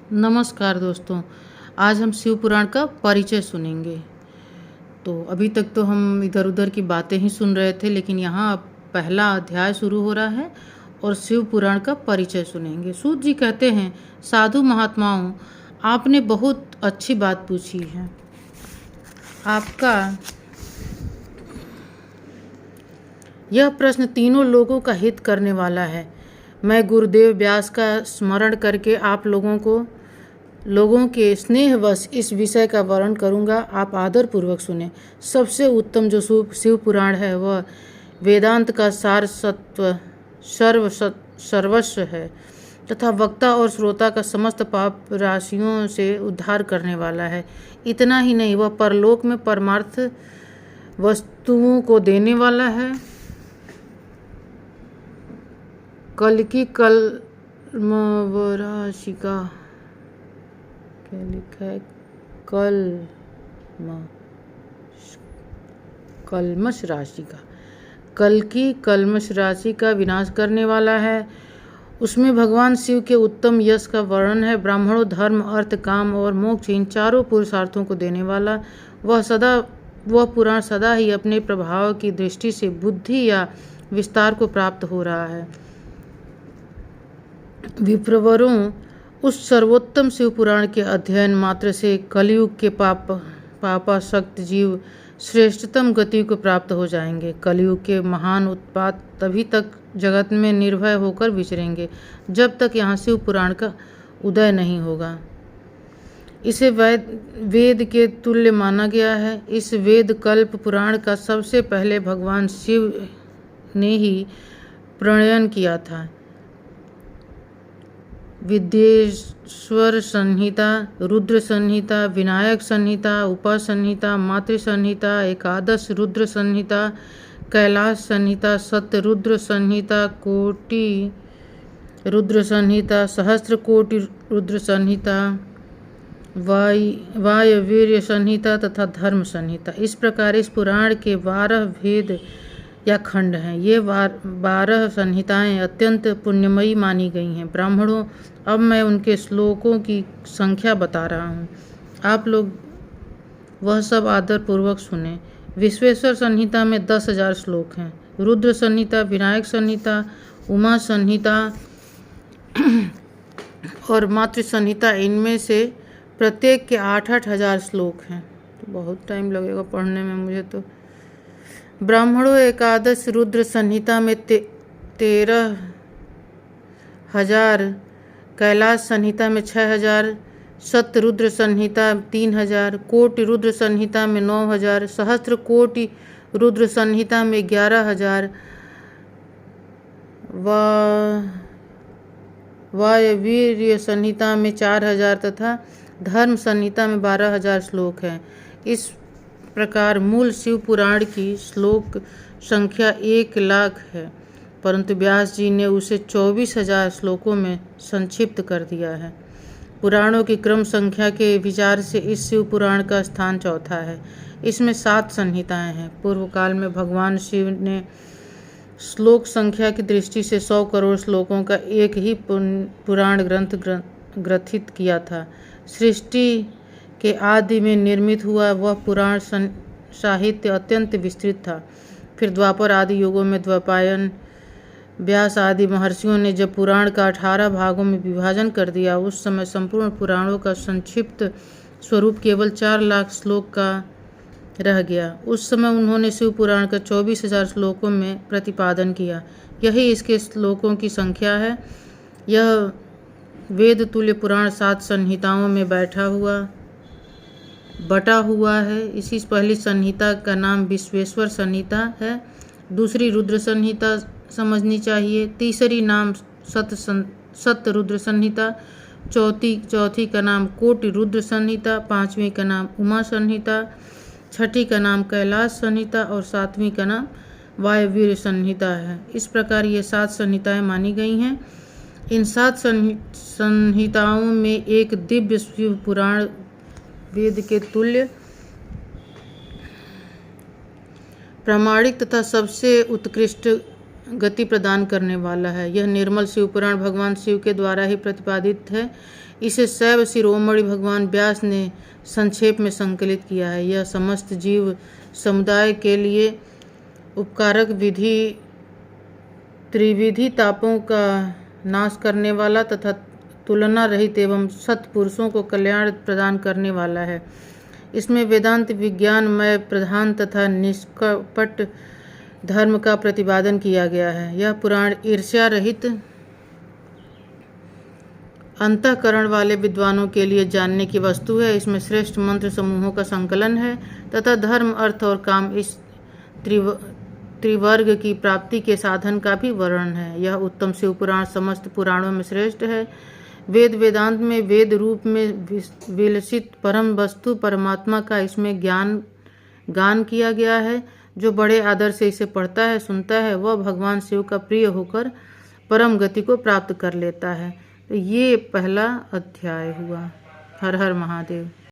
नमस्कार दोस्तों। आज हम शिव पुराण का परिचय सुनेंगे। तो अभी तक तो हम इधर-उधर की बातें ही सुन रहे थे, लेकिन यहाँ अब पहला अध्याय शुरू हो रहा है और शिव पुराण का परिचय सुनेंगे। सूत जी कहते हैं, साधु महात्माओं, आपने बहुत अच्छी बात पूछी है। आपका यह प्रश्न तीनों लोगों का हित करने वाला है। मैं गुरुदेव व्यास का स्मरण करके आप लोगों के स्नेहवश इस विषय का वर्णन करूंगा। आप आदरपूर्वक सुने। सबसे उत्तम जो शिव पुराण है वह वेदांत का सर्वस्व है तथा वक्ता और श्रोता का समस्त पाप राशियों से उद्धार करने वाला है। इतना ही नहीं, वह परलोक में परमार्थ वस्तुओं को देने वाला है। कल की कल्मवराशिका क्या लिखा है? कल्मश राशि का कल की कल्मश राशि का विनाश करने वाला है। उसमें भगवान शिव के उत्तम यश का वर्णन है। ब्राह्मणों, धर्म, अर्थ, काम और मोक्ष, इन चारों पुरुषार्थों को देने वाला वह पुराण सदा ही अपने प्रभाव की दृष्टि से बुद्धि या विस्तार को प्राप्त हो रहा है। विप्रवरों, उस सर्वोत्तम शिव पुराण के अध्ययन मात्र से कलयुग के पापासक्त जीव श्रेष्ठतम गति को प्राप्त हो जाएंगे। कलयुग के महान उत्पात तभी तक जगत में निर्भय होकर विचरेंगे जब तक यहाँ शिव पुराण का उदय नहीं होगा। इसे वेद के तुल्य माना गया है। इस वेद कल्प पुराण का सबसे पहले भगवान शिव ने ही प्रणयन किया था। विद्येश्वर संहिता, रुद्र संहिता, विनायक संहिता, उपा संहिता, मातृ संहिता, एकादश रुद्र संहिता, कैलाश संहिता, सत्य रुद्र संहिता, कोटि रुद्र संहिता, सहस्त्र कोटि रुद्र संहिता, वायवीर्य संहिता तथा धर्म संहिता। इस प्रकार इस पुराण के 12 भेद या खंड हैं। ये 12 संहिताएं अत्यंत पुण्यमयी मानी गई हैं। ब्राह्मणों, अब मैं उनके श्लोकों की संख्या बता रहा हूँ। आप लोग वह सब आदरपूर्वक सुने। विश्वेश्वर संहिता में 10,000 श्लोक हैं। रुद्र संहिता, विनायक संहिता, उमा संहिता और मातृ संहिता, इनमें से प्रत्येक के 8-8 हजार श्लोक हैं। तो बहुत टाइम लगेगा पढ़ने में मुझे तो। ब्राह्मणों, एकादश रुद्र संहिता में 13,000, कैलाश संहिता में 6,000, सत्य रुद्र संहिता 3,000, कोटि रुद्र संहिता में 9,000, सहस्त्र कोटि रुद्र संहिता में 11,000, वायवीर्य संहिता में 4,000 तथा धर्म संहिता में 12,000 श्लोक हैं। इस प्रकार मूल शिव पुराण की श्लोक संख्या 1,00,000 है, परंतु व्यास जी ने उसे 24,000 श्लोकों में संक्षिप्त कर दिया है। पुराणों की क्रम संख्या के विचार से इस शिव पुराण का स्थान चौथा है। इसमें 7 संहिताएं हैं। पूर्व काल में भगवान शिव ने श्लोक संख्या की दृष्टि से 100 करोड़ श्लोकों का एक ही पुराण ग्रंथ ग्रथित किया था। सृष्टि के आदि में निर्मित हुआ वह पुराण साहित्य अत्यंत विस्तृत था। फिर द्वापर आदि युगों में द्वैपायन, व्यास आदि महर्षियों ने जब पुराण का 18 भागों में विभाजन कर दिया, उस समय संपूर्ण पुराणों का संक्षिप्त स्वरूप केवल 4,00,000 श्लोक का रह गया। उस समय उन्होंने शिव पुराण का 24,000 श्लोकों में प्रतिपादन किया। यही इसके श्लोकों की संख्या है। यह वेद तुल्य पुराण 7 संहिताओं में बटा हुआ है। इसी पहली संहिता का नाम विश्वेश्वर संहिता है। दूसरी रुद्र संहिता समझनी चाहिए। तीसरी नाम सत्य रुद्र संहिता। चौथी का नाम कोटि रुद्र संहिता। 5वीं का नाम उमा संहिता। 6ठी का नाम कैलाश संहिता और 7वीं का नाम वायवीर संहिता है। इस प्रकार ये 7 संहिताएं मानी गई हैं। इन 7 संहिताओं में एक दिव्य शिव पुराण वेद के तुल्य प्रामाणिक तथा सबसे उत्कृष्ट गति प्रदान करने वाला है। यह निर्मल शिव पुराण भगवान शिव के द्वारा ही प्रतिपादित है। इसे शैव शिरोमणि भगवान व्यास ने संक्षेप में संकलित किया है। यह समस्त जीव समुदाय के लिए उपकारक विधि त्रिविधि तापों का नाश करने वाला तथा तुलना रहित एवं सत्पुरुषों को कल्याण प्रदान करने वाला है। इसमें वेदांत विज्ञानमय प्रधान तथा निष्कपट धर्म का प्रतिपादन किया गया है। यह पुराण ईर्ष्या रहित अंतःकरण वाले विद्वानों के लिए जानने की वस्तु है। इसमें श्रेष्ठ मंत्र समूहों का संकलन है तथा धर्म, अर्थ और काम इस त्रिवर्ग की प्राप्ति के साधन का भी वर्णन है। यह उत्तम शिव पुराण समस्त पुराणों में श्रेष्ठ है। वेद वेदांत में वेद रूप में विलसित परम वस्तु परमात्मा का इसमें गान किया गया है। जो बड़े आदर से इसे पढ़ता है, सुनता है, वह भगवान शिव का प्रिय होकर परम गति को प्राप्त कर लेता है। तो ये पहला अध्याय हुआ। हर हर महादेव।